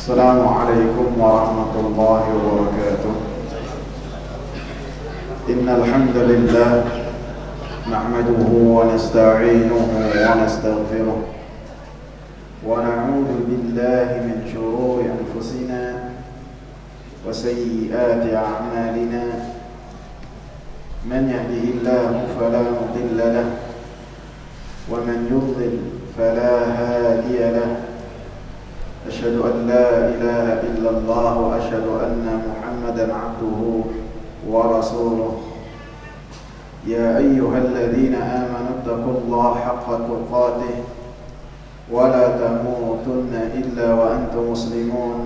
السلام عليكم ورحمة الله وبركاته. إن الحمد لله نحمده ونستعينه ونستغفره ونعوذ بالله من شرور أنفسنا وسيئات أعمالنا. من يهده الله فلا مضل له ومن يضلل فلا هادي له. أشهد أن لا إله إلا الله وأشهد أن محمدا عبده ورسوله. يا أيها الذين آمنوا اتقوا الله حق تقاته ولا تموتن إلا وأنتم مسلمون.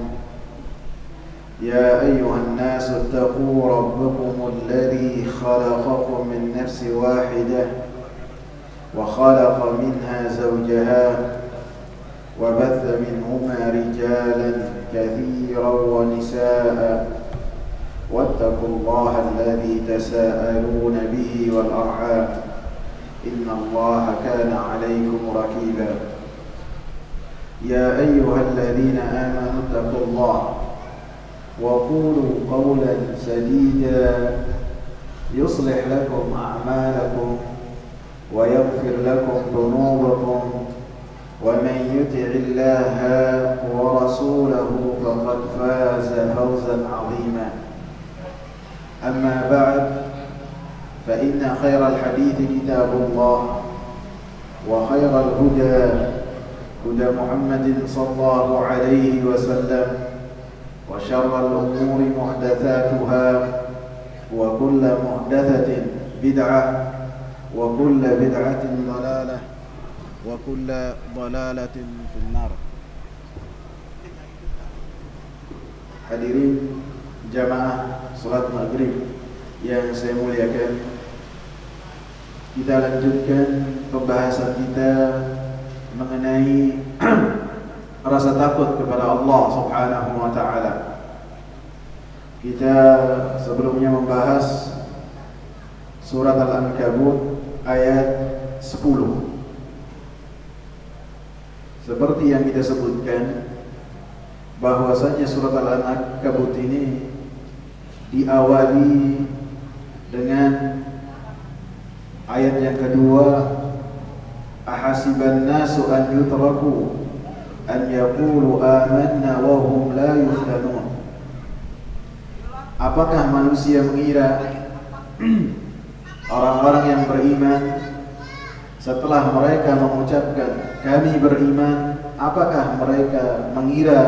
يا أيها الناس اتقوا ربكم الذي خلقكم من نفس واحدة وخلق منها زوجها وبث منهما رجالا كثيرا ونساء واتقوا الله الذي تساءلون به والأرحام إن الله كان عليكم رقيبا. يا أيها الذين آمنوا اتقوا الله وقولوا قولا سديدا يصلح لكم أعمالكم ويغفر لكم ذنوبكم ومن يطع الله ورسوله فقد فاز فوزا عظيما. أما بعد فإن خير الحديث كتاب الله وخير الهدى هدى محمد صلى الله عليه وسلم وشر الأمور محدثاتها وكل محدثة بدعة وكل بدعة ضلالة وكل ضلالة في النار. Hadirin jamaah salat maghrib yang saya muliakan, kita lanjutkan pembahasan kita mengenai rasa takut kepada Allah Subhanahu wa taala. Kita sebelumnya membahas surat Al-Ankabut ayat 10. Seperti yang kita sebutkan, bahwasanya surat Al-Ankabut ini diawali dengan ayat yang kedua, ahasiban nasu an yutraku an yaqulu amanna wa hum la yuftanun. Apakah manusia mengira orang-orang yang beriman setelah mereka mengucapkan kami beriman, apakah mereka mengira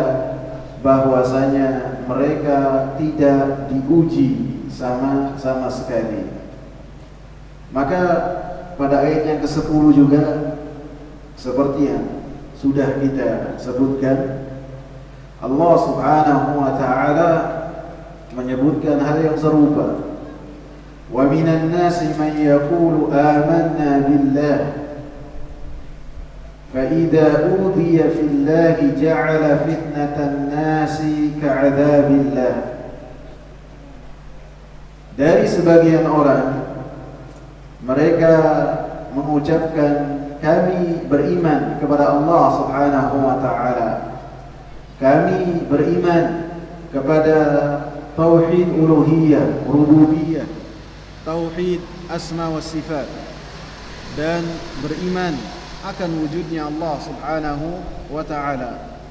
bahwasanya mereka tidak diuji sama sekali? Maka pada ayat yang ke-10 juga seperti yang sudah kita sebutkan, Allah Subhanahu wa taala menyebutkan hal yang serupa. Wa minan nasi man yaqulu amanna billah fa idza udhiya fillahi ja'ala fitnatan nasi ka'adzabillah. Dari sebagian orang, mereka mengucapkan kami beriman kepada Allah Subhanahu wa taala, kami beriman kepada tauhid uluhiyah, rububiyah, tauhid asma wa sifat, dan beriman akan wujudnya Allah Subhanahu wa ta'ala.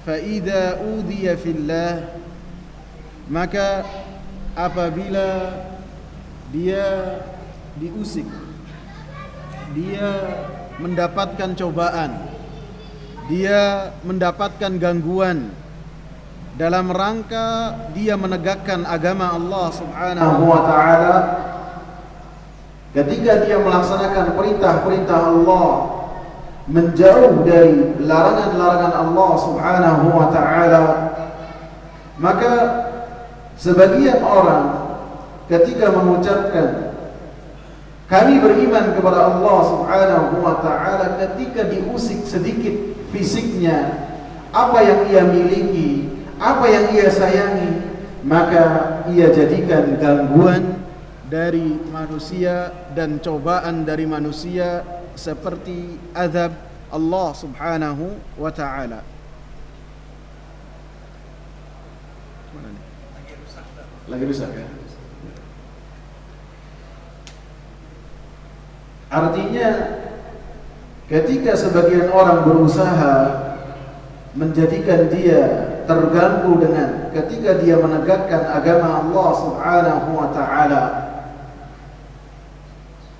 Fa idza udiya fillah, maka apabila dia diusik, dia mendapatkan cobaan, dia mendapatkan gangguan dalam rangka dia menegakkan agama Allah Subhanahu wa ta'ala, ketika dia melaksanakan perintah-perintah Allah, menjauh dari larangan-larangan Allah Subhanahu wa ta'ala, maka sebagian orang ketika mengucapkan kami beriman kepada Allah Subhanahu wa ta'ala, ketika diusik sedikit fisiknya, apa yang ia miliki, apa yang ia sayangi, maka ia jadikan gangguan dari manusia dan cobaan dari manusia seperti azab Allah Subhanahu wa ta'ala. Lagi rusak ya. Artinya ketika sebagian orang berusaha menjadikan dia terganggu dengan ketika dia menegakkan agama Allah Subhanahu wa taala,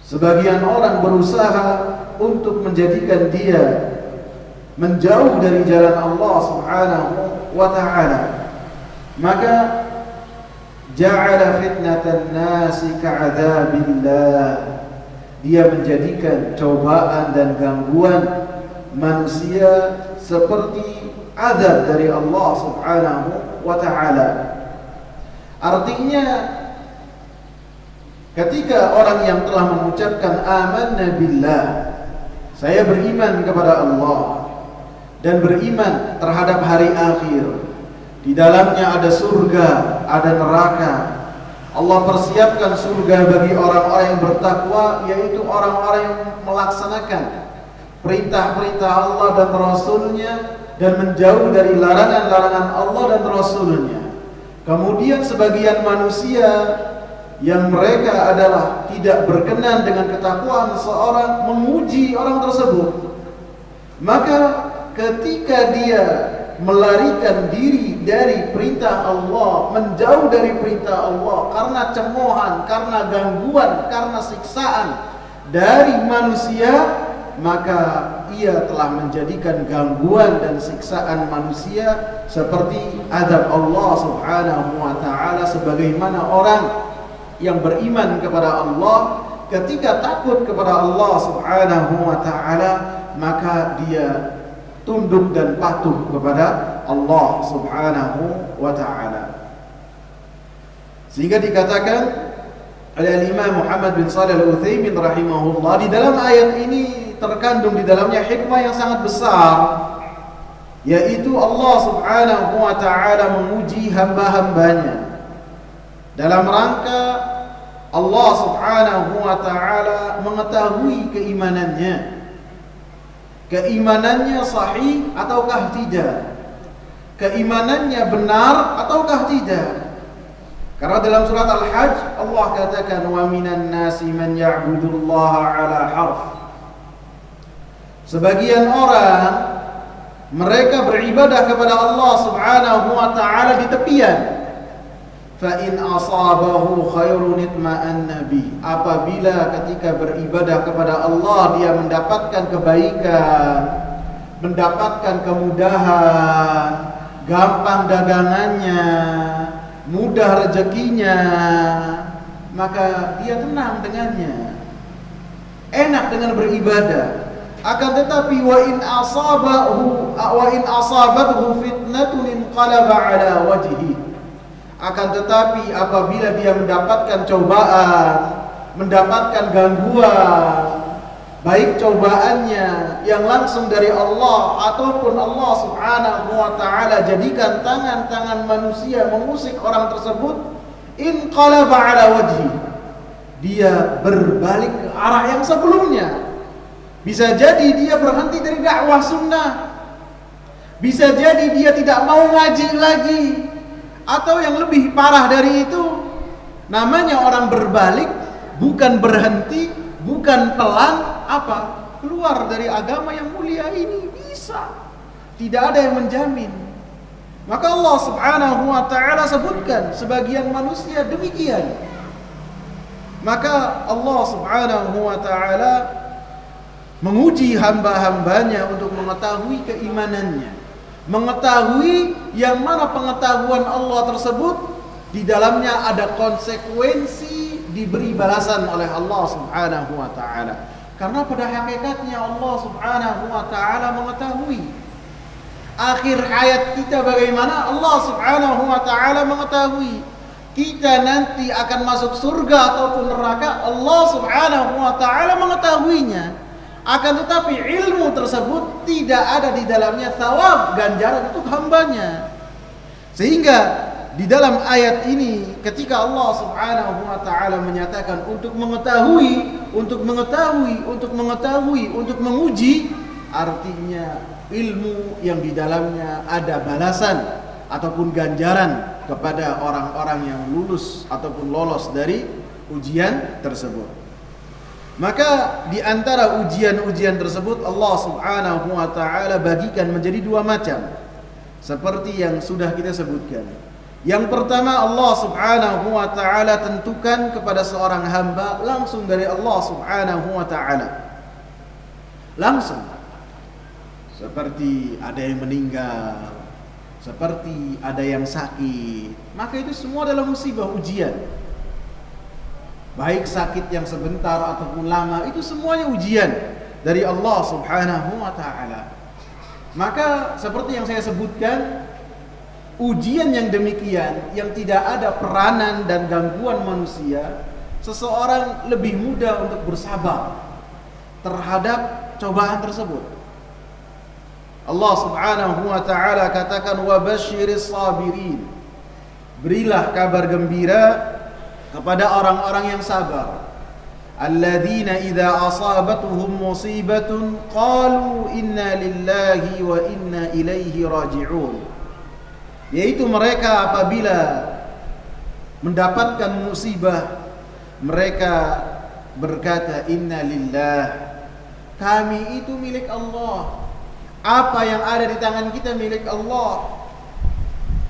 sebagian orang berusaha untuk menjadikan dia menjauh dari jalan Allah Subhanahu wa taala, maka ja'ala fitnatan nasi ka'adzabillah, dia menjadikan cobaan dan gangguan manusia seperti azab dari Allah Subhanahu wa taala. Artinya ketika orang yang telah mengucapkan amanna billah, saya beriman kepada Allah dan beriman terhadap hari akhir, di dalamnya ada surga, ada neraka. Allah persiapkan surga bagi orang-orang yang bertakwa, yaitu orang-orang yang melaksanakan perintah-perintah Allah dan Rasulnya dan menjauh dari larangan-larangan Allah dan Rasulnya. Kemudian sebagian manusia yang mereka adalah tidak berkenan dengan ketakwaan seorang, menguji orang tersebut. Maka ketika dia melarikan diri dari perintah Allah, menjauh dari perintah Allah karena cemoohan, karena gangguan, karena siksaan dari manusia, maka ia telah menjadikan gangguan dan siksaan manusia seperti azab Allah Subhanahu wa taala. Sebagaimana orang yang beriman kepada Allah, ketika takut kepada Allah Subhanahu wa taala, maka dia tunduk dan patuh kepada Allah Subhanahu wa taala. Sehingga dikatakan oleh Imam Muhammad bin Shalih Al-Utsaimin rahimahullah, di dalam ayat ini terkandung di dalamnya hikmah yang sangat besar, yaitu Allah Subhanahu wa taala menguji hamba-hambanya dalam rangka Allah Subhanahu wa taala mengetahui keimanannya sahih ataukah tidak, keimanannya benar ataukah tidak. Karena dalam surat Al-Hajj Allah katakan, wa minan nasi man ya'budullaha ala harf. Sebagian orang mereka beribadah kepada Allah Subhanahu wa taala di tepian. Fa in asabahu khairun itma'anna bi. Apabila ketika beribadah kepada Allah dia mendapatkan kebaikan, mendapatkan kemudahan, gampang dagangannya, mudah rezekinya, maka dia tenang dengannya, enak dengan beribadah. Akan tetapi wa in asabathu fitnatun inqalaba ala wajhi. Akan tetapi apabila dia mendapatkan cobaan, mendapatkan gangguan, baik cobaannya yang langsung dari Allah ataupun Allah Subhanahu wa taala jadikan tangan-tangan manusia mengusik orang tersebut, inqalaba ala wajhi, dia berbalik ke arah yang sebelumnya. Bisa jadi dia berhenti dari dakwah sunnah, bisa jadi dia tidak mau ngaji lagi, atau yang lebih parah dari itu, namanya orang berbalik, bukan berhenti, bukan pelan, apa? Keluar dari agama yang mulia ini bisa. Tidak ada yang menjamin. Maka Allah Subhanahu wa taala sebutkan sebagian manusia demikian. Maka Allah Subhanahu wa taala menguji hamba-hambanya untuk mengetahui keimanannya, mengetahui yang mana pengetahuan Allah tersebut di dalamnya ada konsekuensi diberi balasan oleh Allah Subhanahu wa taala. Karena pada hakikatnya Allah Subhanahu wa taala mengetahui akhir hayat kita bagaimana. Allah Subhanahu wa taala mengetahui kita nanti akan masuk surga ataupun neraka. Allah Subhanahu wa taala mengetahuinya. Akan tetapi ilmu tersebut tidak ada di dalamnya thawab, ganjaran untuk hambanya. Sehingga di dalam ayat ini ketika Allah Subhanahu wa taala menyatakan untuk mengetahui, untuk menguji, artinya ilmu yang di dalamnya ada balasan ataupun ganjaran kepada orang-orang yang lulus ataupun lolos dari ujian tersebut. Maka di antara ujian-ujian tersebut Allah Subhanahu wa taala bagikan menjadi dua macam. Seperti yang sudah kita sebutkan. Yang pertama, Allah Subhanahu wa taala tentukan kepada seorang hamba langsung dari Allah Subhanahu wa taala. Langsung. Seperti ada yang meninggal, seperti ada yang sakit, maka itu semua adalah musibah, ujian. Baik sakit yang sebentar ataupun lama, itu semuanya ujian dari Allah Subhanahu wa taala. Maka seperti yang saya sebutkan, ujian yang demikian yang tidak ada peranan dan gangguan manusia, seseorang lebih mudah untuk bersabar terhadap cobaan tersebut. Allah Subhanahu wa taala katakan, wa basyiris sabirin, berilah kabar gembira kepada orang-orang yang sabar, alladzina idza asabatuhum musibatun qalu inna lillahi wa inna ilaihi raji'un, yaitu mereka apabila mendapatkan musibah mereka berkata, inna lillah, kami itu milik Allah, apa yang ada di tangan kita milik Allah,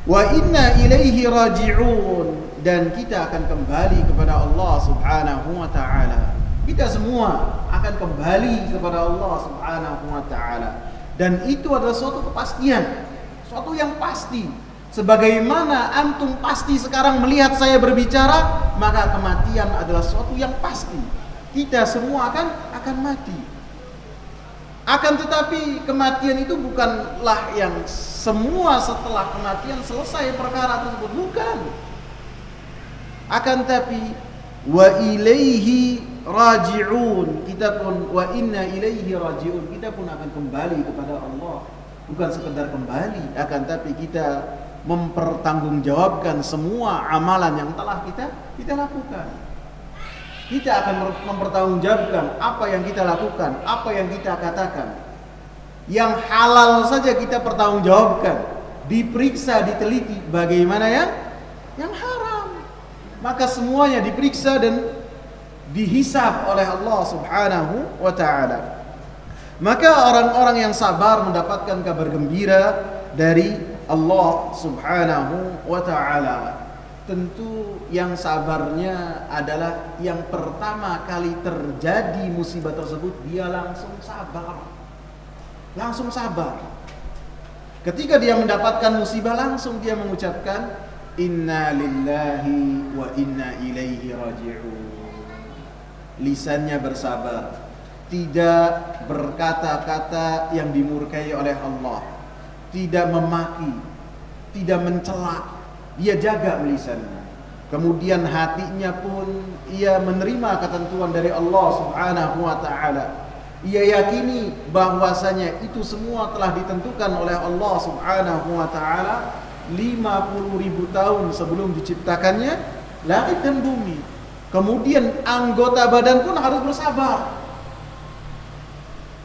wa inna ilaihi raji'un, dan kita akan kembali kepada Allah Subhanahu wa taala. Kita semua akan kembali kepada Allah Subhanahu wa taala, dan itu adalah suatu kepastian, suatu yang pasti. Sebagaimana antum pasti sekarang melihat saya berbicara, maka kematian adalah suatu yang pasti. Kita semua akan mati. Akan tetapi kematian itu bukanlah yang semua setelah kematian selesai perkara tersebut, bukan. Akan tapi wa ilaihi raji'un, kita pun wa inna ilaihi raji'un, kita pun akan kembali kepada Allah. Bukan sekedar kembali, akan tapi kita mempertanggungjawabkan semua amalan yang telah kita lakukan. Kita akan mempertanggungjawabkan apa yang kita lakukan, apa yang kita katakan. Yang halal saja kita pertanggungjawabkan, diperiksa, diteliti. Bagaimana yang haram? Maka semuanya diperiksa dan dihisab oleh Allah Subhanahu wa taala. Maka orang-orang yang sabar mendapatkan kabar gembira dari Allah Subhanahu wa taala. Tentu yang sabarnya adalah yang pertama kali terjadi musibah tersebut, dia langsung sabar. Langsung sabar. Ketika dia mendapatkan musibah, langsung dia mengucapkan inna lillahi wa inna ilaihi raji'un. Lisannya bersabar, tidak berkata-kata yang dimurkai oleh Allah, tidak memaki, tidak mencela. Dia jaga lisannya. Kemudian hatinya pun ia menerima ketentuan dari Allah Subhanahu wa taala. Ia yakini bahwasanya itu semua telah ditentukan oleh Allah Subhanahu wa taala 50.000 tahun sebelum diciptakannya langit dan bumi. Kemudian anggota badan pun harus bersabar.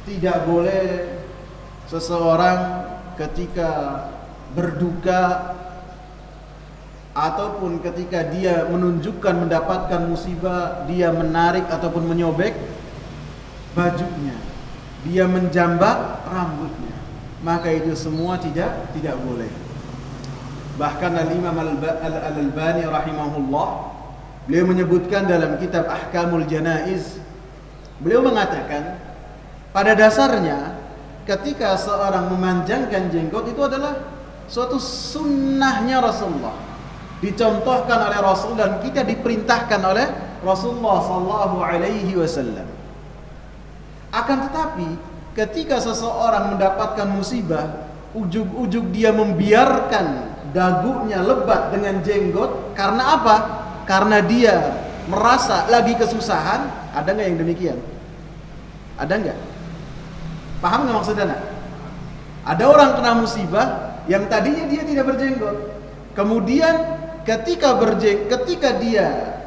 Tidak boleh seseorang ketika berduka ataupun ketika dia menunjukkan mendapatkan musibah, dia menarik ataupun menyobek bajunya, dia menjambak rambutnya, maka itu semua tidak boleh. Bahkan Al-Imam Al-Albani rahimahullah, beliau menyebutkan dalam kitab Ahkamul Janaiz, beliau mengatakan pada dasarnya ketika seorang memanjangkan jenggot itu adalah suatu sunnahnya Rasulullah, dicontohkan oleh Rasul dan kita diperintahkan oleh Rasulullah sallallahu alaihi wasallam. Akan tetapi ketika seseorang mendapatkan musibah, ujug-ujug dia membiarkan dagunya lebat dengan jenggot, karena apa? Karena dia merasa lagi kesusahan. Ada nggak yang demikian? Ada nggak? Paham nggak maksudnya? Ada orang kena musibah yang tadinya dia tidak berjenggot, kemudian ketika dia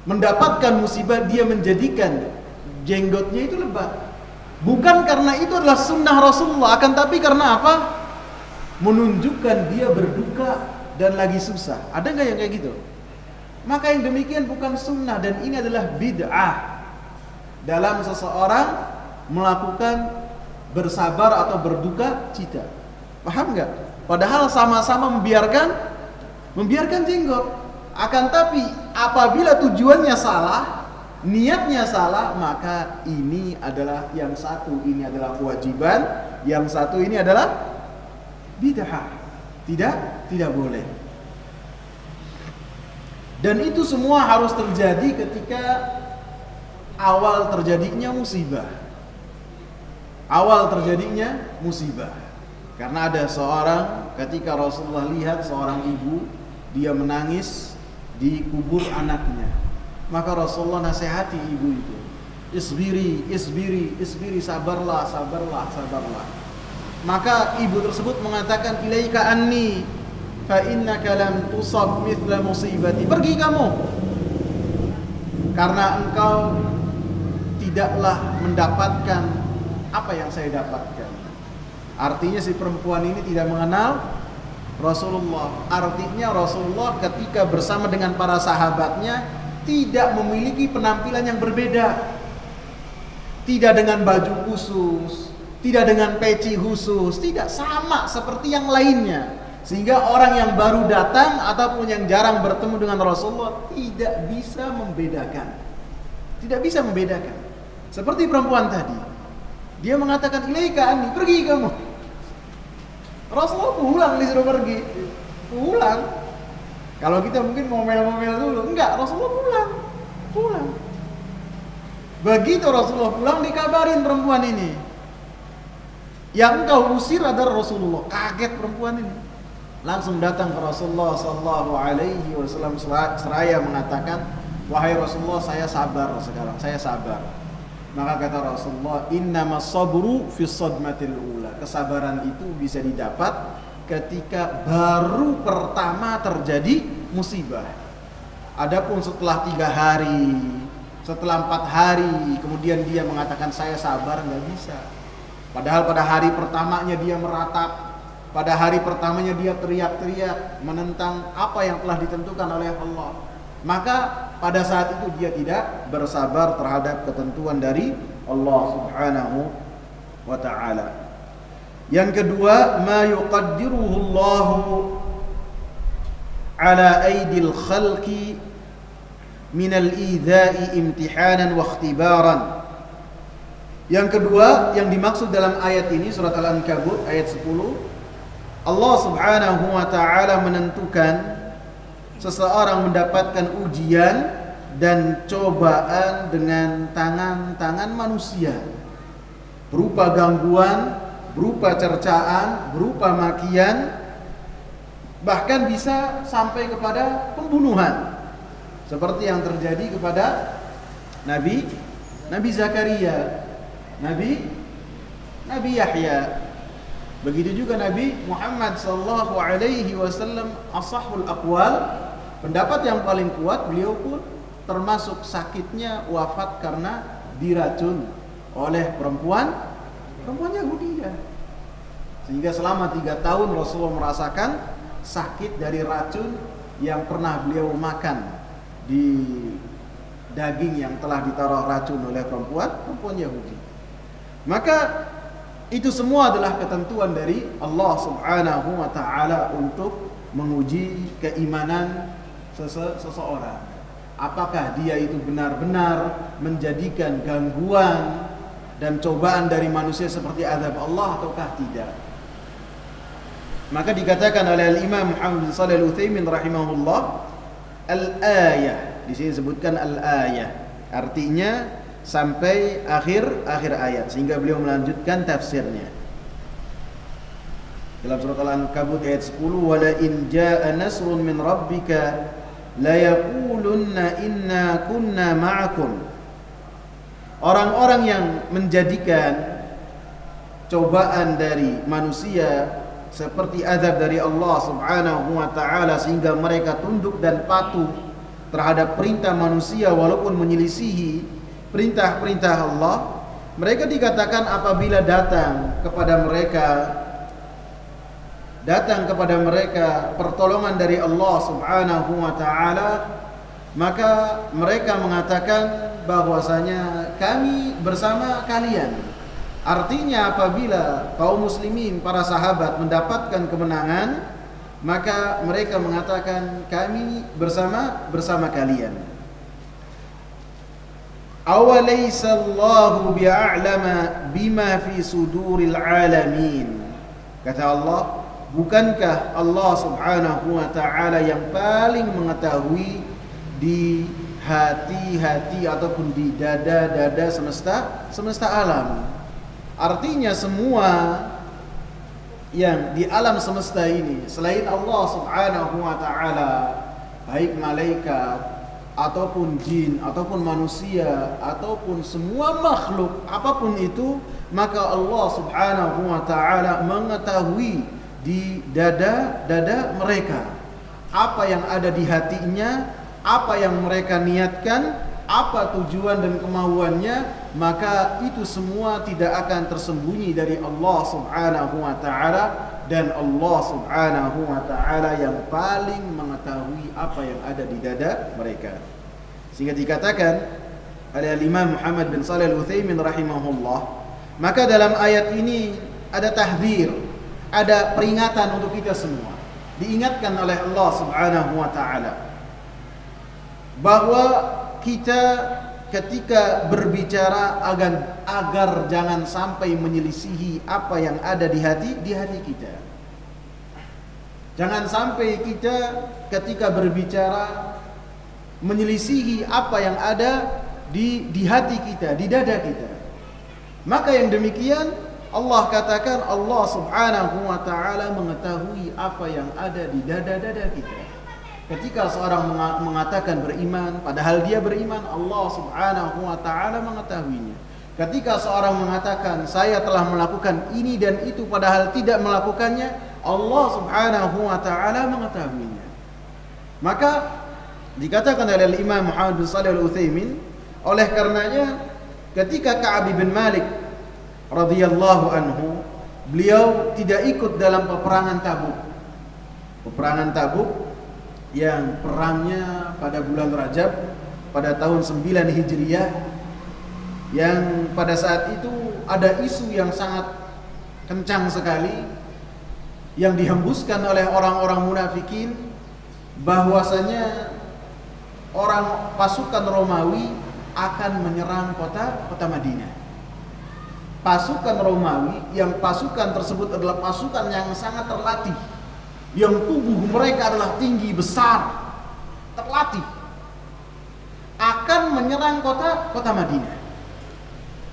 mendapatkan musibah, dia menjadikan jenggotnya itu lebat. Bukan karena itu adalah sunnah Rasulullah, akan tapi karena apa? Menunjukkan dia berduka, dan lagi susah. Ada nggak yang kayak gitu? Maka yang demikian bukan sunnah, dan ini adalah bid'ah dalam seseorang melakukan bersabar atau berduka cita. Paham nggak? Padahal sama-sama membiarkan jenggot. Akan tapi apabila tujuannya salah, niatnya salah, maka ini adalah yang satu ini adalah kewajiban, yang satu ini adalah bid'ah. Tidak boleh. Dan itu semua harus terjadi ketika awal terjadinya musibah. Awal terjadinya musibah. Karena ada seorang, ketika Rasulullah lihat seorang ibu, dia menangis di kubur anaknya. Maka Rasulullah nasihati ibu itu. Isbiri, sabarlah. Maka ibu tersebut mengatakan, ilaika anni fa innaka lam tusab mithla musibati. Pergi kamu, karena engkau tidaklah mendapatkan apa yang saya dapatkan. Artinya si perempuan ini tidak mengenal Rasulullah. Artinya Rasulullah ketika bersama dengan para sahabatnya tidak memiliki penampilan yang berbeda. Tidak dengan baju khusus, tidak dengan peci khusus, tidak sama seperti yang lainnya. Sehingga orang yang baru datang ataupun yang jarang bertemu dengan Rasulullah tidak bisa membedakan. Seperti perempuan tadi. Dia mengatakan, ilaika anni, pergi kamu. Rasulullah pulang, disuruh pergi. Pulang. Kalau kita mungkin ngomel-ngomel dulu. Enggak, Rasulullah pulang. Begitu Rasulullah pulang, dikabarin perempuan ini. Yang engkau usir adalah Rasulullah. Kaget perempuan ini. Langsung datang ke Rasulullah sallallahu alaihi wasallam seraya mengatakan, wahai Rasulullah, saya sabar sekarang, saya sabar. Maka kata Rasulullah, innamas sabru fis sadmatil ula. Kesabaran itu bisa didapat ketika baru pertama terjadi musibah. Adapun setelah 3 hari, setelah 4 hari, kemudian dia mengatakan saya sabar, nggak bisa. Padahal pada hari pertamanya dia meratap. Pada hari pertamanya dia teriak-teriak menentang apa yang telah ditentukan oleh Allah. Maka pada saat itu dia tidak bersabar terhadap ketentuan dari Allah Subhanahu wa ta'ala. Yang kedua, ma yuqaddiruhu Allahu ala aidil khalqi min al-idha'i imtihanan wa ikhtibaran. Yang kedua yang dimaksud dalam ayat ini, surat Al-Ankabut ayat 10, Allah Subhanahu wa ta'ala menentukan seseorang mendapatkan ujian dan cobaan dengan tangan-tangan manusia, berupa gangguan, berupa cercaan, berupa makian, bahkan bisa sampai kepada pembunuhan, seperti yang terjadi kepada Nabi Zakaria, Nabi Yahya. Begitu juga Nabi Muhammad sallallahu alaihi wasallam, ashahul aqwal, pendapat yang paling kuat, beliau pun termasuk sakitnya wafat karena diracun oleh perempuan Yahudi. Sehingga selama 3 tahun Rasulullah merasakan sakit dari racun yang pernah beliau makan di daging yang telah ditaruh racun oleh perempuan Yahudi. Maka itu semua adalah ketentuan dari Allah Subhanahu wa ta'ala untuk menguji keimanan seseorang. Apakah dia itu benar-benar menjadikan gangguan dan cobaan dari manusia seperti azab Allah ataukah tidak. Maka dikatakan oleh Al-Imam Muhammad sallallahu alaihi wasallam rahimahullah, al-ayah, di sini disebutkan al-ayah, artinya sampai akhir ayat, sehingga beliau melanjutkan tafsirnya dalam surat Al-Ankabut ayat 10, wala in jaa nasrun min rabbika la yaqulunna inna kunna ma'akum. Orang-orang yang menjadikan cobaan dari manusia seperti azab dari Allah Subhanahu wa ta'ala sehingga mereka tunduk dan patuh terhadap perintah manusia walaupun menyelisihi perintah-perintah Allah, mereka dikatakan apabila datang kepada mereka datang kepada mereka pertolongan dari Allah Subhanahu wa taala, maka mereka mengatakan bahwasanya kami bersama kalian. Artinya apabila kaum muslimin, para sahabat mendapatkan kemenangan, maka mereka mengatakan kami bersama kalian. Awalaysa Allahu bi'a'lama bima fi suduril alamin. Kata Allah, bukankah Allah Subhanahu wa taala yang paling mengetahui di hati-hati ataupun di dada-dada semesta alam. Artinya semua yang di alam semesta ini selain Allah Subhanahu wa taala, baik malaikat ataupun jin ataupun manusia ataupun semua makhluk apapun itu, maka Allah Subhanahu wa taala mengetahui di dada-dada mereka apa yang ada di hatinya, apa yang mereka niatkan, apa tujuan dan kemauannya, maka itu semua tidak akan tersembunyi dari Allah Subhanahu wa taala, dan Allah Subhanahu wa taala yang paling mengetahui apa yang ada di dada mereka. Sehingga dikatakan oleh Imam Muhammad bin Shalih Al-Utsaimin rahimahullah, maka dalam ayat ini ada tahdzir, ada peringatan untuk kita semua. Diingatkan oleh Allah Subhanahu wa taala bahwa kita ketika berbicara agar jangan sampai menyelisihi apa yang ada di hati kita. Jangan sampai kita ketika berbicara menyelisihi apa yang ada di hati kita, di dada kita. Maka yang demikian Allah katakan Allah Subhanahu wa taala mengetahui apa yang ada di dada-dada kita. Ketika seorang mengatakan beriman, padahal dia beriman, Allah Subhanahu wa taala mengetahuinya. Ketika seorang mengatakan saya telah melakukan ini dan itu padahal tidak melakukannya, Allah Subhanahu wa taala mengetahuinya. Maka dikatakan oleh Imam Muhammad bin Shalih Al-Utsaimin, oleh karenanya ketika Ka'ab bin Malik radhiyallahu anhu, beliau tidak ikut dalam peperangan Tabuk. Peperangan Tabuk yang perangnya pada bulan Rajab pada tahun 9 Hijriah, yang pada saat itu ada isu yang sangat kencang sekali yang dihembuskan oleh orang-orang munafikin bahwasanya orang pasukan Romawi akan menyerang kota Madinah. Pasukan Romawi, yang pasukan tersebut adalah pasukan yang sangat terlatih, yang tubuh mereka adalah tinggi, besar, terlatih, akan menyerang kota Madinah.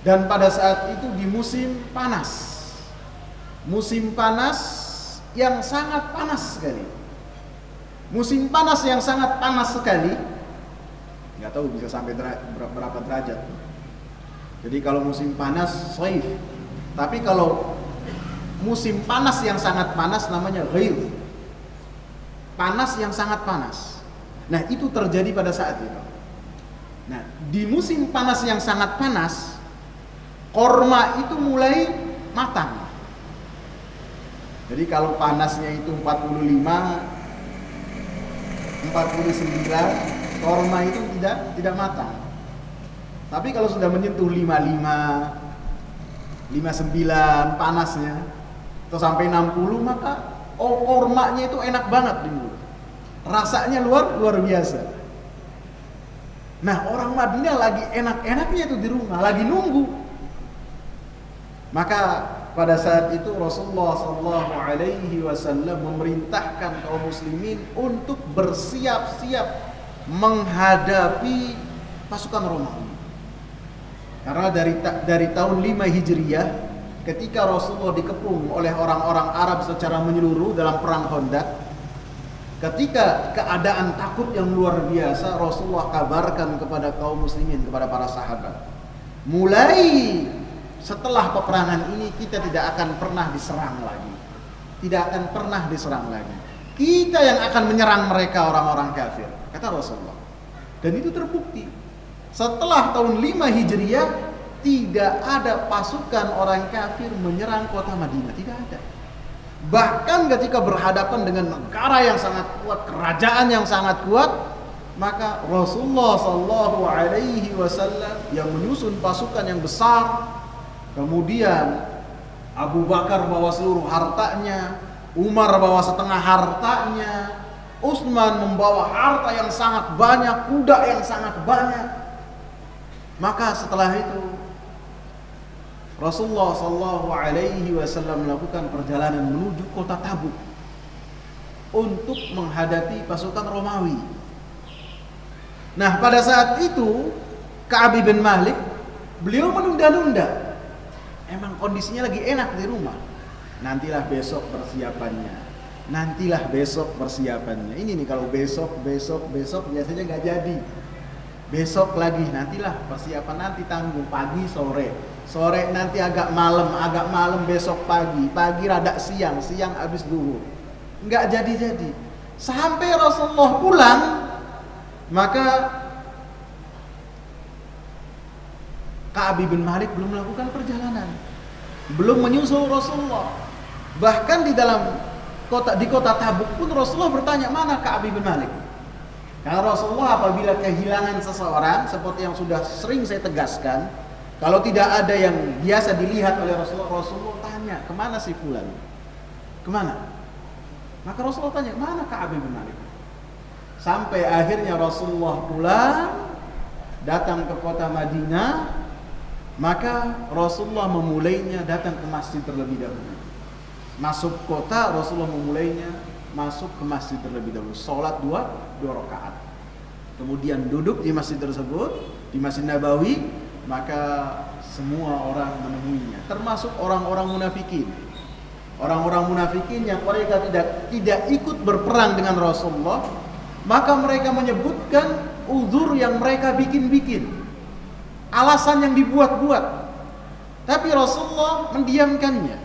Dan pada saat itu di musim panas yang sangat panas sekali. Musim panas yang sangat panas sekali, nggak tahu bisa sampai berapa derajat. Jadi kalau musim panas shaif, tapi kalau musim panas yang sangat panas namanya ghaidh. Panas yang sangat panas. Nah, itu terjadi pada saat itu. Nah, di musim panas yang sangat panas, korma itu mulai matang. Jadi kalau panasnya itu 45, 49, korma itu tidak matang. Tapi kalau sudah menyentuh 55, 59 panasnya, atau sampai 60, maka kormanya itu enak banget di mulut. Rasanya luar biasa. Nah, orang Madinah lagi enak-enaknya itu di rumah, lagi nunggu. Maka pada saat itu Rasulullah SAW memerintahkan kaum muslimin untuk bersiap-siap menghadapi pasukan Romawi. Karena dari tahun 5 Hijriah, ketika Rasulullah dikepung oleh orang-orang Arab secara menyeluruh dalam perang Khandaq, ketika keadaan takut yang luar biasa, Rasulullah kabarkan kepada kaum muslimin, kepada para sahabat, mulai setelah peperangan ini kita tidak akan pernah diserang lagi. Tidak akan pernah diserang lagi. Kita yang akan menyerang mereka, orang-orang kafir, kata Rasulullah. Dan itu terbukti. Setelah tahun 5 Hijriah, tidak ada pasukan orang kafir menyerang kota Madinah, tidak ada. Bahkan ketika berhadapan dengan negara yang sangat kuat, kerajaan yang sangat kuat, maka Rasulullah Shallallahu Alaihi Wasallam yang menyusun pasukan yang besar, kemudian Abu Bakar bawa seluruh hartanya, Umar bawa setengah hartanya, Utsman membawa harta yang sangat banyak, kuda yang sangat banyak. Maka setelah itu Rasulullah Shallallahu Alaihi Wasallam melakukan perjalanan menuju kota Tabuk untuk menghadapi pasukan Romawi. Nah, pada saat itu Ka'ab bin Malik, beliau menunda-nunda. Emang kondisinya lagi enak di rumah. Nantilah besok persiapannya. Nantilah besok persiapannya. Ini nih kalau besok biasanya nggak jadi. Besok lagi, nantilah persiapan, nanti tanggung pagi sore nanti agak malam besok pagi rada siang habis duhur. Nggak jadi. Sampai Rasulullah pulang, maka Ka'ab bin Malik belum melakukan perjalanan, belum menyusul Rasulullah. Bahkan di kota Tabuk pun Rasulullah bertanya, mana Ka'ab bin Malik? Karena Rasulullah apabila kehilangan seseorang, seperti yang sudah sering saya tegaskan, kalau tidak ada yang biasa dilihat oleh Rasulullah tanya, kemana si fulan? Kemana? Maka Rasulullah tanya, mana Ka'ab bin Malik? Sampai akhirnya Rasulullah pulang, datang ke kota Madinah, maka Rasulullah memulainya datang ke masjid terlebih dahulu. Masuk kota, Rasulullah memulainya masuk ke masjid terlebih dahulu, sholat dua rakaat, kemudian duduk di masjid tersebut, di Masjid Nabawi. Maka semua orang menemuinya, termasuk orang-orang munafikin yang mereka tidak ikut berperang dengan Rasulullah. Maka mereka menyebutkan uzur yang mereka bikin, alasan yang dibuat-buat, tapi Rasulullah mendiamkannya.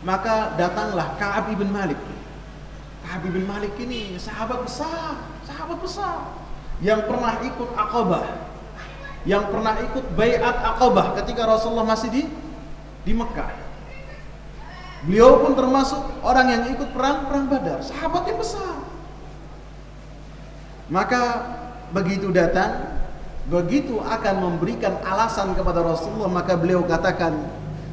Maka datanglah Ka'ab bin Malik. Ka'ab bin Malik ini sahabat besar yang pernah ikut Aqabah, yang pernah ikut Bai'at Aqabah ketika Rasulullah masih di Mekah. Beliau pun termasuk orang yang ikut perang Badar, sahabat yang besar. Maka begitu akan memberikan alasan kepada Rasulullah, maka beliau katakan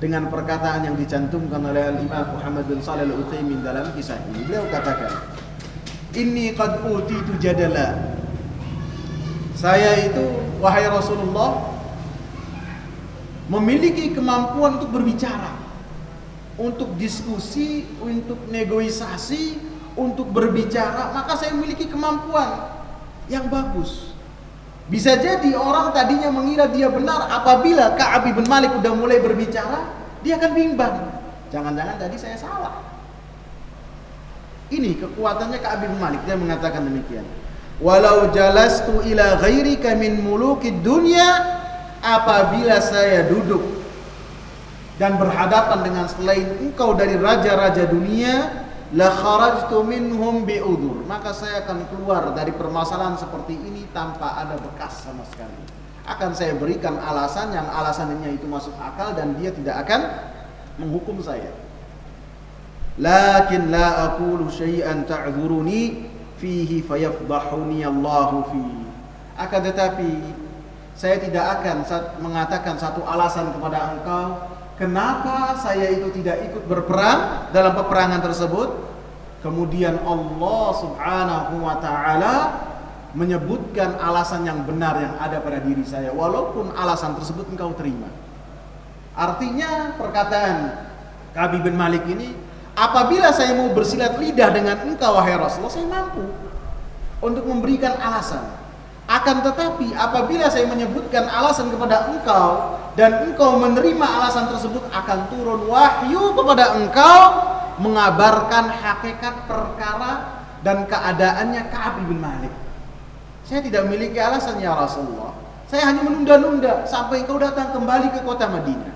dengan perkataan yang dicantumkan oleh Al-Imam Muhammad bin Shalih Al-Utsaimin dalam kisah ini. Beliau katakan, "Inni qad utitu jadala." Saya itu, wahai Rasulullah, memiliki kemampuan untuk berbicara, untuk diskusi, untuk negosiasi, untuk berbicara. Maka saya memiliki kemampuan yang bagus. Bisa jadi orang tadinya mengira dia benar, apabila Ka'ab bin Malik udah mulai berbicara, dia akan bimbang. Jangan-jangan tadi saya salah. Ini kekuatannya Ka'ab bin Malik. Dia mengatakan demikian. Walau jalastu ila ghairika min mulukid dunya, apabila saya duduk dan berhadapan dengan selain engkau dari raja-raja dunia, la kharajtu minhum bi'udur, maka saya akan keluar dari permasalahan seperti ini tanpa ada bekas sama sekali. Akan saya berikan alasan yang alasannya itu masuk akal dan dia tidak akan menghukum saya. Lakin la aqulu syai'an ta'dzuruni fihi fayafdahuni Allahu fihi. Akan tetapi saya tidak akan mengatakan satu alasan kepada engkau kenapa saya itu tidak ikut berperang dalam peperangan tersebut, kemudian Allah Subhanahu wa ta'ala menyebutkan alasan yang benar yang ada pada diri saya, walaupun alasan tersebut engkau terima. Artinya perkataan Ka'ab bin Malik ini, apabila saya mau bersilat lidah dengan engkau wahai Rasulullah, saya mampu untuk memberikan alasan. Akan tetapi apabila saya menyebutkan alasan kepada engkau dan engkau menerima alasan tersebut, akan turun wahyu kepada engkau mengabarkan hakikat perkara dan keadaannya Ka'ab bin Malik. Saya tidak memiliki alasan ya Rasulullah. Saya hanya menunda-nunda sampai engkau datang kembali ke kota Madinah.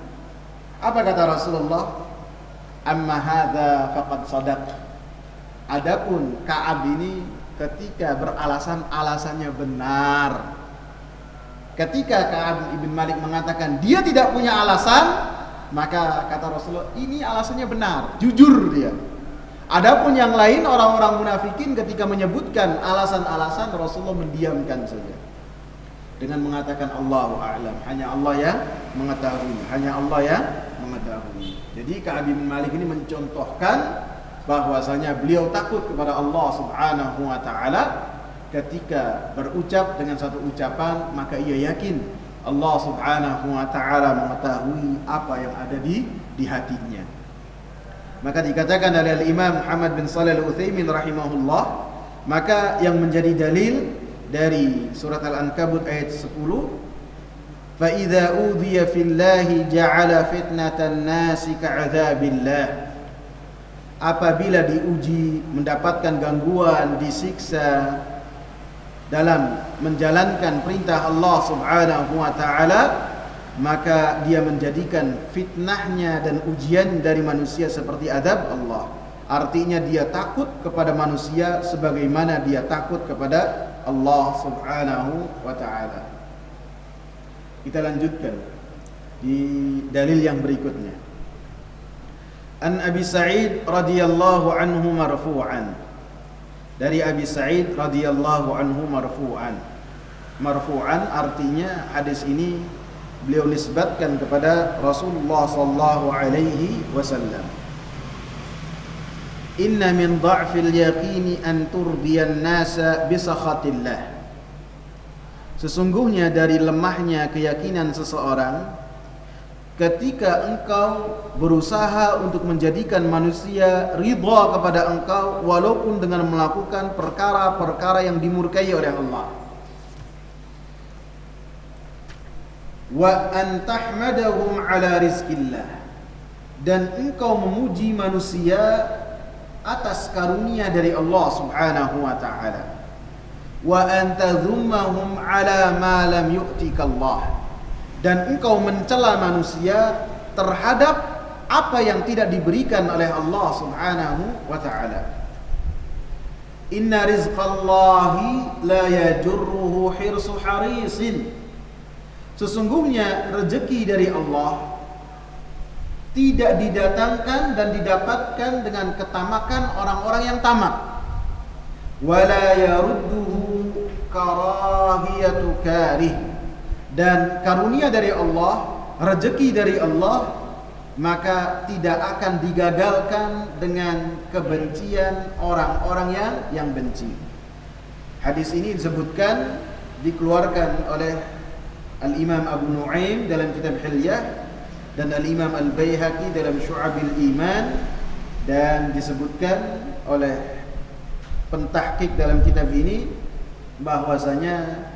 Apa kata Rasulullah? Amma hadza faqad sadaq. Adapun Ka'ab ini ketika beralasan, alasannya benar. Ketika Ka'ab bin Malik mengatakan dia tidak punya alasan, maka kata Rasulullah, ini alasannya benar, jujur dia. Adapun yang lain orang-orang munafikin ketika menyebutkan alasan-alasan, Rasulullah mendiamkan saja dengan mengatakan Allahu a'lam, hanya Allah yang mengetahui, hanya Allah yang mengetahui. Jadi Ka'ab bin Malik ini mencontohkan bahwasanya beliau takut kepada Allah Subhanahu wa taala ketika berucap dengan satu ucapan, maka ia yakin Allah Subhanahu wa taala mengetahui apa yang ada di hatinya. Maka dikatakan oleh Imam Muhammad bin Shalih Al-Utsaimin rahimahullah, maka yang menjadi dalil dari surat Al-Ankabut ayat 10, fa idza udhiya fillahi ja'ala fitnatan nasi ka'adzabillah. Apabila diuji, mendapatkan gangguan, disiksa dalam menjalankan perintah Allah Subhanahu wa taala, maka dia menjadikan fitnahnya dan ujian dari manusia seperti adab Allah. Artinya dia takut kepada manusia sebagaimana dia takut kepada Allah Subhanahu wa taala. Kita lanjutkan di dalil yang berikutnya. An Abi Sa'id radhiyallahu anhu marfu'an. Dari Abi Sa'id radhiyallahu anhu marfu'an. Marfu'an artinya hadis ini beliau nisbatkan kepada Rasulullah sallallahu alaihi wasallam. Inna min dha'fil yaqini an turdiyan nasa bi sakhatillah. Sesungguhnya dari lemahnya keyakinan seseorang ketika engkau berusaha untuk menjadikan manusia ridha kepada engkau walaupun dengan melakukan perkara-perkara yang dimurkai oleh Allah. Wa an tahmadahum ala rizqillah, dan engkau memuji manusia atas karunia dari Allah Subhanahu wa taala. Wa an tadhummahum ala ma lam yu'tika Allah, dan engkau mencela manusia terhadap apa yang tidak diberikan oleh Allah Subhanahu wa taala. Inna rizqallahi la yajurruhu hirsu harisin. Sesungguhnya rezeki dari Allah tidak didatangkan dan didapatkan dengan ketamakan orang-orang yang tamak. Wala yarudduhu karahiyatu karih. Dan karunia dari Allah, rezeki dari Allah, maka tidak akan digagalkan dengan kebencian orang-orang yang benci. Hadis ini disebutkan, dikeluarkan oleh Al-Imam Abu Nu'aim dalam kitab Hilyah dan Al-Imam Al-Baihaqi dalam Syu'abil Iman, dan disebutkan oleh pentahqiq dalam kitab ini bahwasanya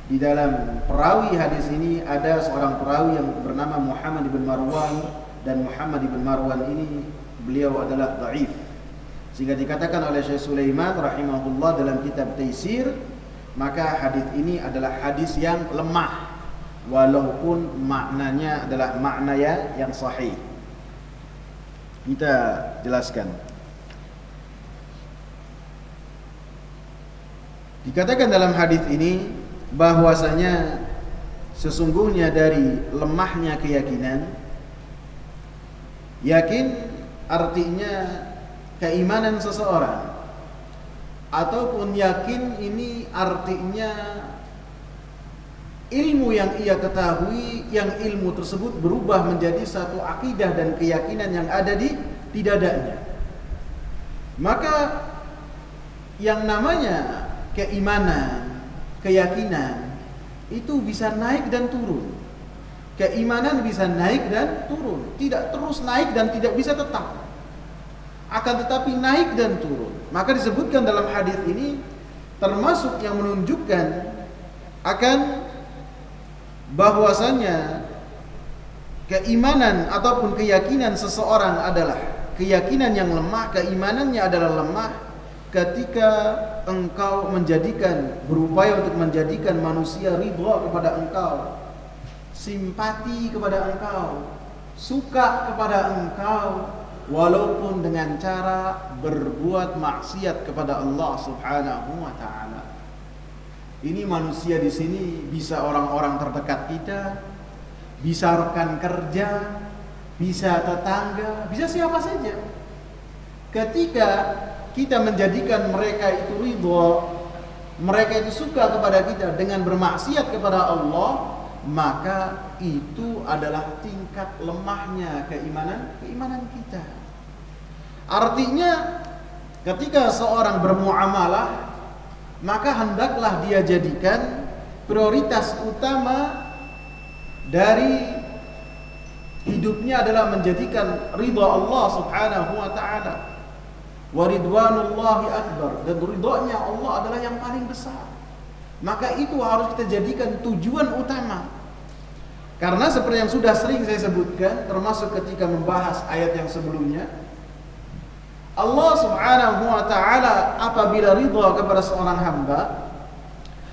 di dalam perawi hadis ini ada seorang perawi yang bernama Muhammad bin Marwan, dan Muhammad bin Marwan ini beliau adalah dhaif, sehingga dikatakan oleh Syekh Sulaiman rahimahullah dalam kitab Taisir, maka hadis ini adalah hadis yang lemah walaupun maknanya adalah makna yang sahih. Kita jelaskan. Dikatakan dalam hadis ini bahwasanya sesungguhnya dari lemahnya keyakinan, yakin artinya keimanan seseorang, ataupun yakin ini artinya ilmu yang ia ketahui, yang ilmu tersebut berubah menjadi satu akidah dan keyakinan yang ada di dadanya. Maka yang namanya keimanan, keyakinan itu bisa naik dan turun. Keimanan bisa naik dan turun, tidak terus naik dan tidak bisa tetap, akan tetapi naik dan turun. Maka disebutkan dalam hadis ini termasuk yang menunjukkan akan bahwasanya keimanan ataupun keyakinan seseorang adalah keyakinan yang lemah, keimanannya adalah lemah ketika engkau berupaya untuk menjadikan manusia ridha kepada engkau, simpati kepada engkau, suka kepada engkau, walaupun dengan cara berbuat maksiat kepada Allah Subhanahu wa taala. Ini manusia di sini bisa orang-orang terdekat kita, bisa rekan kerja, bisa tetangga, bisa siapa saja. Ketika kita menjadikan mereka itu ridho, mereka itu suka kepada kita dengan bermaksiat kepada Allah, maka itu adalah tingkat lemahnya keimanan kita. Artinya ketika seorang bermuamalah, maka hendaklah dia jadikan prioritas utama dari hidupnya adalah menjadikan ridha Allah Subhanahu wa taala. Wa ridwanullahi akbar, dan ridhonya Allah adalah yang paling besar. Maka itu harus kita jadikan tujuan utama. Karena seperti yang sudah sering saya sebutkan, termasuk ketika membahas ayat yang sebelumnya, Allah Subhanahu wa taala apabila ridha kepada seorang hamba,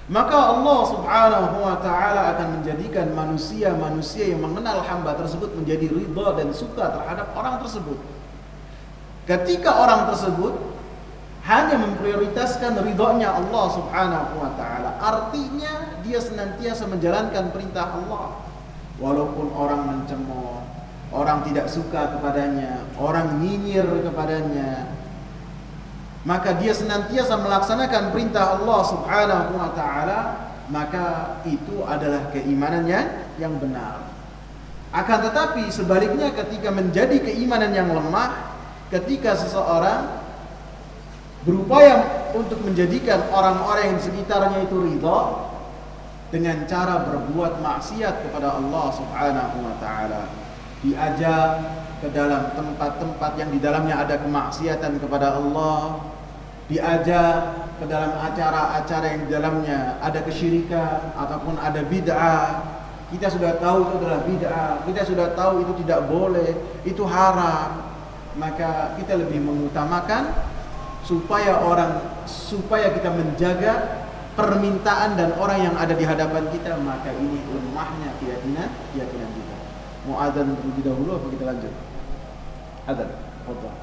maka Allah Subhanahu wa taala akan menjadikan manusia-manusia yang mengenal hamba tersebut menjadi ridha dan suka terhadap orang tersebut. Ketika orang tersebut hanya memprioritaskan ridhonya Allah Subhanahu wa taala, artinya dia senantiasa menjalankan perintah Allah. Walaupun orang mencemooh, orang tidak suka kepadanya, orang nyinyir kepadanya, maka dia senantiasa melaksanakan perintah Allah Subhanahu wa taala, maka itu adalah keimanannya yang benar. Akan tetapi sebaliknya, ketika menjadi keimanan yang lemah, ketika seseorang berupaya untuk menjadikan orang-orang yang di sekitarnya itu ridha dengan cara berbuat maksiat kepada Allah Subhanahu wa taala, diajak ke dalam tempat-tempat yang di dalamnya ada kemaksiatan kepada Allah, diajak ke dalam acara-acara yang di dalamnya ada kesyirikan ataupun ada bid'ah. Kita sudah tahu itu adalah bid'ah, kita sudah tahu itu tidak boleh, itu haram. Maka kita lebih mengutamakan supaya kita menjaga permintaan dan orang yang ada di hadapan kita. Maka ini lemahnya keyakinan kita. Mau adzan terlebih dahulu apa kita lanjut? Adzan. Betul.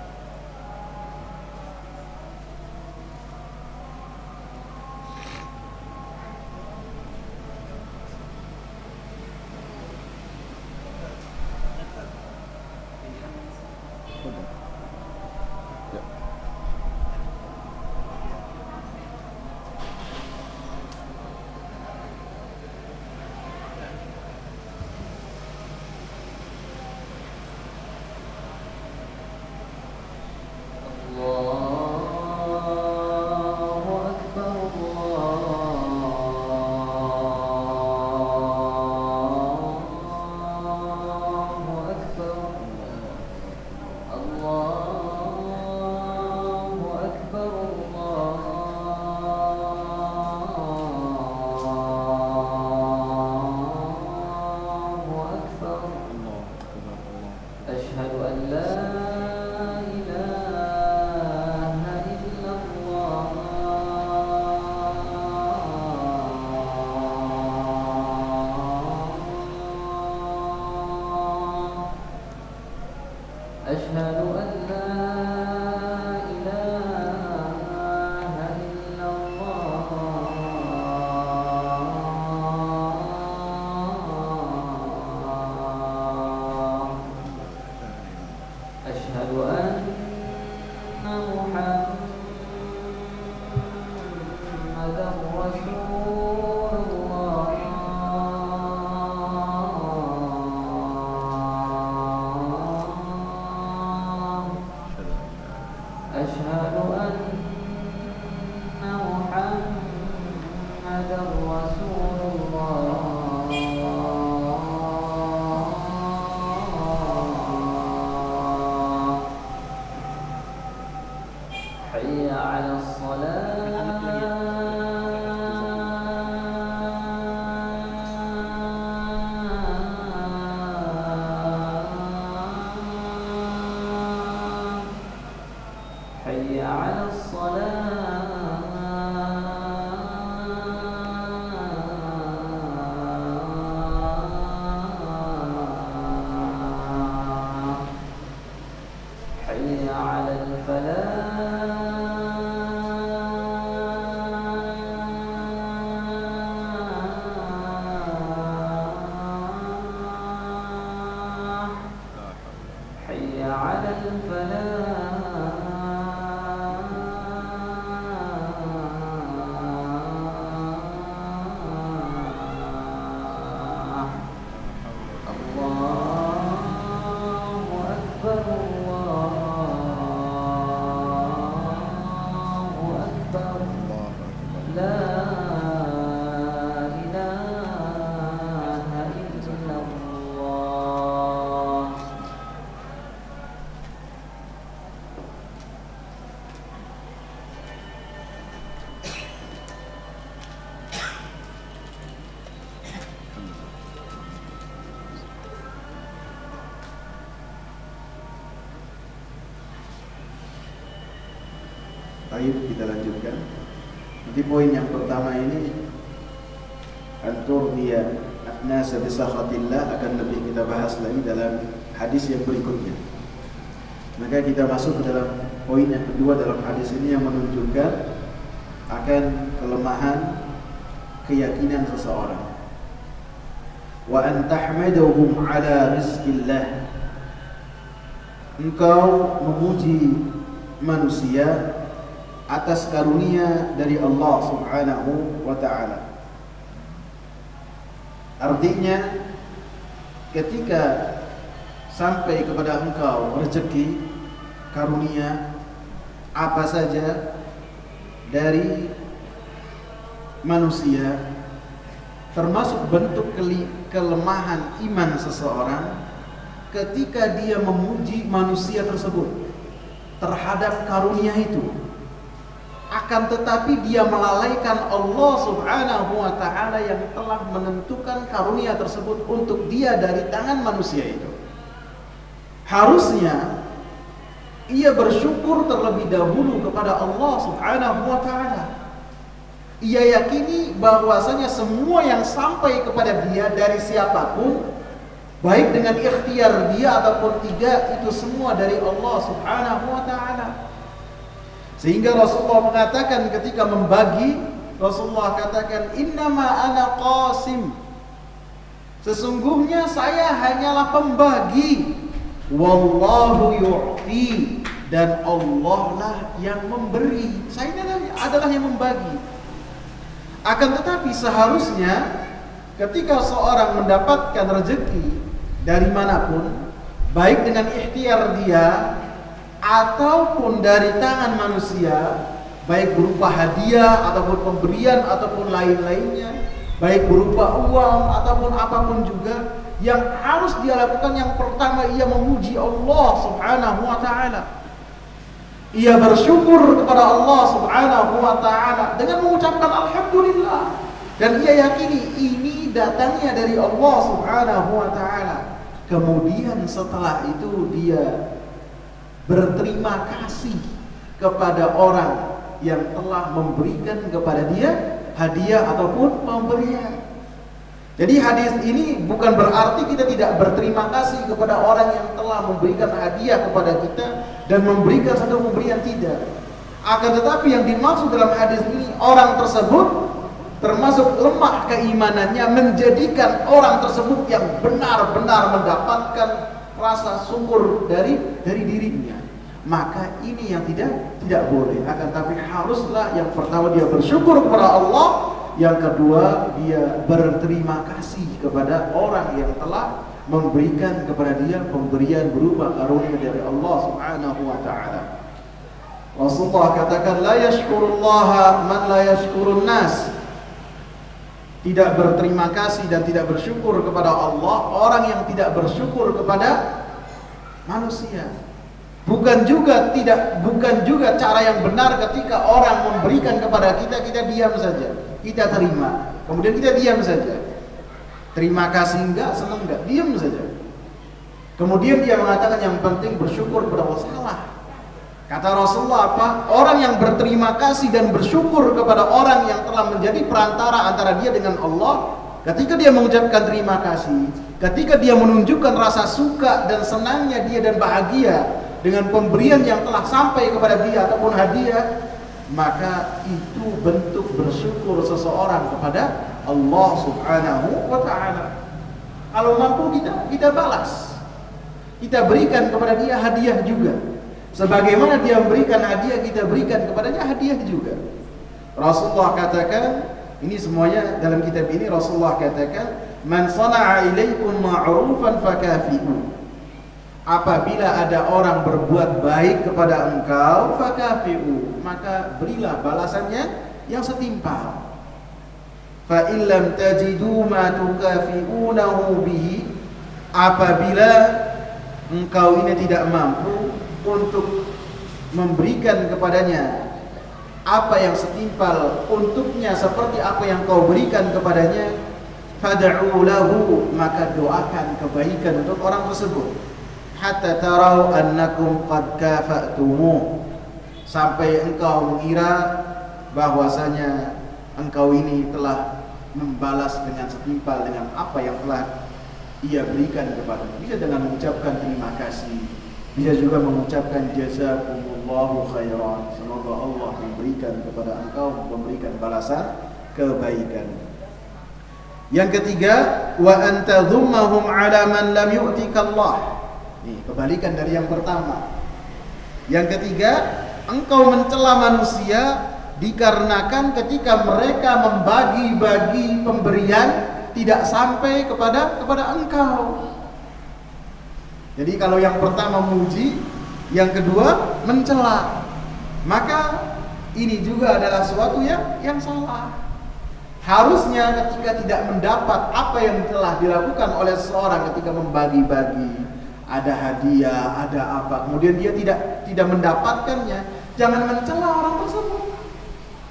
حي على الفلاح حي على الفلاح Baik, kita lanjutkan. Nanti poin yang pertama ini anturdiya an-nasa bi sakhatillah akan lebih kita bahas lagi dalam hadis yang berikutnya. Maka kita masuk ke dalam poin yang kedua dalam hadis ini yang menunjukkan akan kelemahan keyakinan seseorang. Wa an tahmadahum ala rizqillah. Engkau memuji manusia atas karunia dari Allah Subhanahu wa ta'ala. Artinya ketika sampai kepada engkau rezeki, karunia apa saja dari manusia, termasuk bentuk kelemahan iman seseorang ketika dia memuji manusia tersebut terhadap karunia itu. Akan tetapi dia melalaikan Allah Subhanahu wa ta'ala yang telah menentukan karunia tersebut untuk dia dari tangan manusia itu. Harusnya ia bersyukur terlebih dahulu kepada Allah Subhanahu wa ta'ala. Ia yakini bahwasanya semua yang sampai kepada dia dari siapapun, baik dengan ikhtiar dia ataupun tidak, itu semua dari Allah Subhanahu wa ta'ala. Sehingga Rasulullah mengatakan ketika membagi, Rasulullah katakan, innama ana qasim, sesungguhnya saya hanyalah pembagi, wallahu yu'ti, dan Allah lah yang memberi, saya adalah yang membagi. Akan tetapi seharusnya ketika seorang mendapatkan rezeki dari manapun, baik dengan ikhtiar dia ataupun dari tangan manusia, baik berupa hadiah ataupun pemberian ataupun lain-lainnya, baik berupa uang ataupun apapun juga, yang harus dia lakukan yang pertama ia memuji Allah Subhanahu wa ta'ala. Ia bersyukur kepada Allah Subhanahu wa ta'ala dengan mengucapkan alhamdulillah, dan ia yakini ini datangnya dari Allah Subhanahu wa ta'ala. Kemudian setelah itu dia berterima kasih kepada orang yang telah memberikan kepada dia hadiah ataupun pemberian. Jadi hadis ini bukan berarti kita tidak berterima kasih kepada orang yang telah memberikan hadiah kepada kita dan memberikan satu pemberian, tidak. Akan tetapi yang dimaksud dalam hadis ini, orang tersebut termasuk lemah keimanannya menjadikan orang tersebut yang benar-benar mendapatkan rasa syukur dari dirinya. Maka ini yang tidak boleh. Akan tapi haruslah yang pertama dia bersyukur kepada Allah, yang kedua dia berterima kasih kepada orang yang telah memberikan kepada dia pemberian berupa karunia dari Allah Subhanahu wa ta'ala. Rasulullah katakan, la yashkurullaha man la yashkurun nas. Tidak berterima kasih dan tidak bersyukur kepada Allah orang yang tidak bersyukur kepada manusia. Bukan juga cara yang benar ketika orang memberikan kepada kita, kita diam saja, kita terima, kemudian kita diam saja. Terima kasih enggak, senang enggak, diam saja. Kemudian dia mengatakan yang penting bersyukur kepada Allah. Salah. Kata Rasulullah apa? Orang yang berterima kasih dan bersyukur kepada orang yang telah menjadi perantara antara dia dengan Allah, ketika dia mengucapkan terima kasih, ketika dia menunjukkan rasa suka dan senangnya dia dan bahagia dengan pemberian yang telah sampai kepada dia ataupun hadiah, maka itu bentuk bersyukur seseorang kepada Allah Subhanahu wa ta'ala. Kalau mampu kita balas. kita berikan kepada dia hadiah juga. Sebagaimana dia memberikan hadiah, kita berikan kepadanya hadiah juga. Rasulullah katakan, ini semuanya dalam kitab ini Rasulullah katakan, man sana'a ilaikum ma'rufan fakafi'u. Apabila ada orang berbuat baik kepada engkau, fakafi'u, maka berilah balasannya yang setimpal. Fa illam tajidu ma tukafi'unahu bihi, apabila engkau ini tidak mampu untuk memberikan kepadanya apa yang setimpal untuknya seperti apa yang kau berikan kepadanya, fad'u lahu, maka doakan kebaikan untuk orang tersebut, hatta tarau annakum qad kafa'tumu, sampai engkau mengira bahwasanya engkau ini telah membalas dengan setimpal dengan apa yang telah ia berikan kepada. Bisa dengan mengucapkan terima kasih, bisa juga mengucapkan jazakumullahu khairan, semoga Allah memberikan kepada engkau, memberikan balasan kebaikan. Yang ketiga, wa anta dhummahum ala man lam yu'tika Allah. Ini kebalikan dari yang pertama. Yang ketiga, engkau mencela manusia dikarenakan ketika mereka membagi-bagi pemberian tidak sampai kepada engkau. Jadi kalau yang pertama muji, yang kedua mencela, maka ini juga adalah suatu yang salah. Harusnya ketika tidak mendapat apa yang telah dilakukan oleh seseorang ketika membagi-bagi, ada hadiah, ada apa, kemudian dia tidak mendapatkannya, jangan mencela orang tersebut.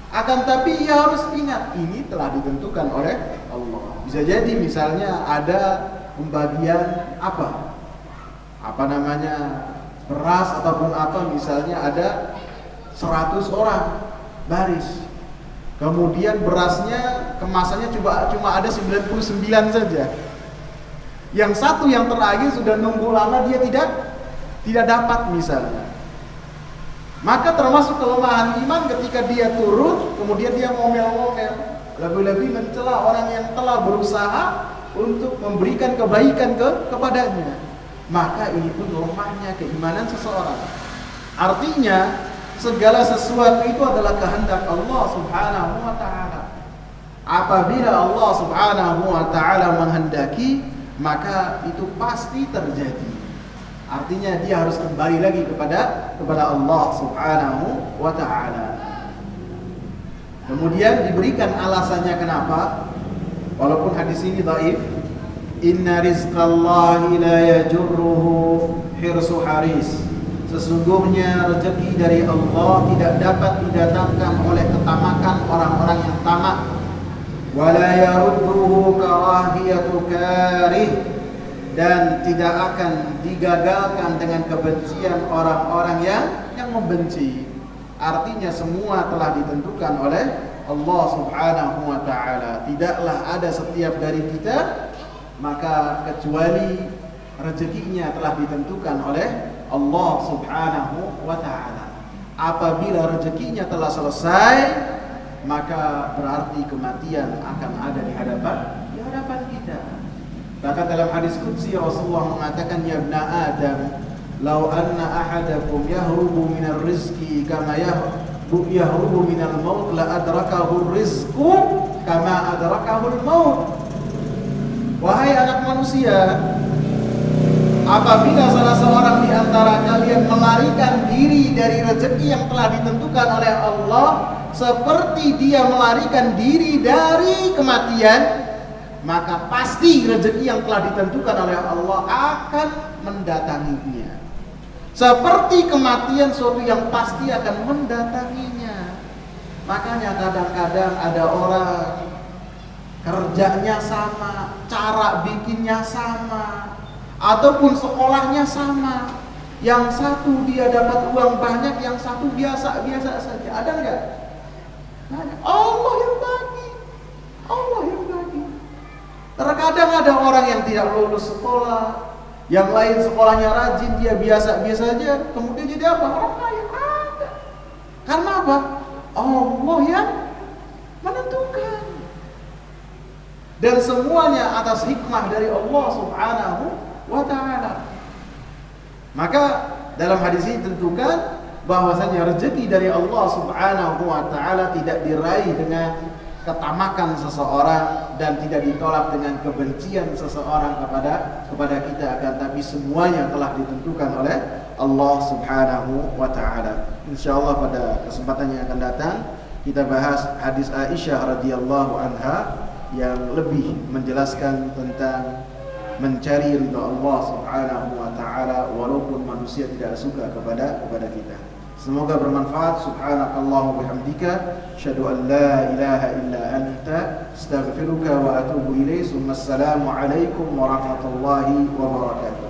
Akan tapi ia harus ingat, ini telah ditentukan oleh Allah. Bisa jadi misalnya ada pembagian apa namanya, beras ataupun apa, misalnya ada 100 orang baris, kemudian berasnya kemasannya cuma ada 99 saja. Yang satu yang terakhir sudah nunggu lama, dia tidak dapat misalnya. Maka termasuk kelemahan iman ketika dia turun, kemudian dia ngomel-ngomel, lebih-lebih mencela orang yang telah berusaha untuk memberikan kebaikan kepadanya. Maka ini pun lemahnya keimanan seseorang. Artinya segala sesuatu itu adalah kehendak Allah Subhanahu wa ta'ala. Apabila Allah Subhanahu wa ta'ala menghendaki, maka itu pasti terjadi. Artinya dia harus kembali lagi kepada Allah Subhanahu wa ta'ala. Kemudian diberikan alasannya kenapa, walaupun hadis ini dhaif. Inna rizqallahi la yajurruhu hirsu haris. Sesungguhnya rezeki dari Allah tidak dapat didatangkan oleh ketamakan orang-orang yang tamak. Wala yarudduhu karahiyatu karih, dan tidak akan digagalkan dengan kebencian orang-orang yang membenci. Artinya semua telah ditentukan oleh Allah Subhanahu wa ta'ala. Tidaklah ada setiap dari kita maka kecuali rezekinya telah ditentukan oleh Allah Subhanahu wa ta'ala. Apabila rezekinya telah selesai, maka berarti kematian akan ada di hadapan kita. Bahkan dalam hadis qudsi Rasulullah mengatakan, ya ibna Adam, law anna ahadakum yahrubu minar rizqi kama yahrubu minal maut la adrakahu rizqu kama adrakahu maut. Wahai anak manusia, apabila salah seorang di antara kalian melarikan diri dari rezeki yang telah ditentukan oleh Allah seperti dia melarikan diri dari kematian, maka pasti rezeki yang telah ditentukan oleh Allah akan mendatanginya. Seperti kematian, suatu yang pasti akan mendatanginya. Makanya kadang-kadang ada orang kerjanya sama, cara bikinnya sama, ataupun sekolahnya sama. Yang satu dia dapat uang banyak, yang satu biasa-biasa saja. Ada enggak? Allah yang bagi. Allah yang bagi. Terkadang ada orang yang tidak lulus sekolah, yang lain sekolahnya rajin, dia biasa-biasa saja, kemudian jadi apa? Orang kaya. Ada. Karena apa? Allah yang menentukan. Dan semuanya atas hikmah dari Allah Subhanahu wa ta'ala. Maka dalam hadis ini tentukan bahwasanya rezeki dari Allah Subhanahu wa taala tidak diraih dengan ketamakan seseorang dan tidak ditolak dengan kebencian seseorang kepada kita, akan tapi semuanya telah ditentukan oleh Allah Subhanahu wa taala. Insyaallah pada kesempatan yang akan datang kita bahas hadis Aisyah radhiyallahu anha yang lebih menjelaskan tentang mencari ridha Allah Subhanahu wa taala walaupun manusia tidak suka kepada kita. Semoga bermanfaat. Subhanakallahumma bihamdika asyhadu an la ilaha illa anta astaghfiruka wa atubu ilaik. Assalamu alaikum warahmatullahi wabarakatuh.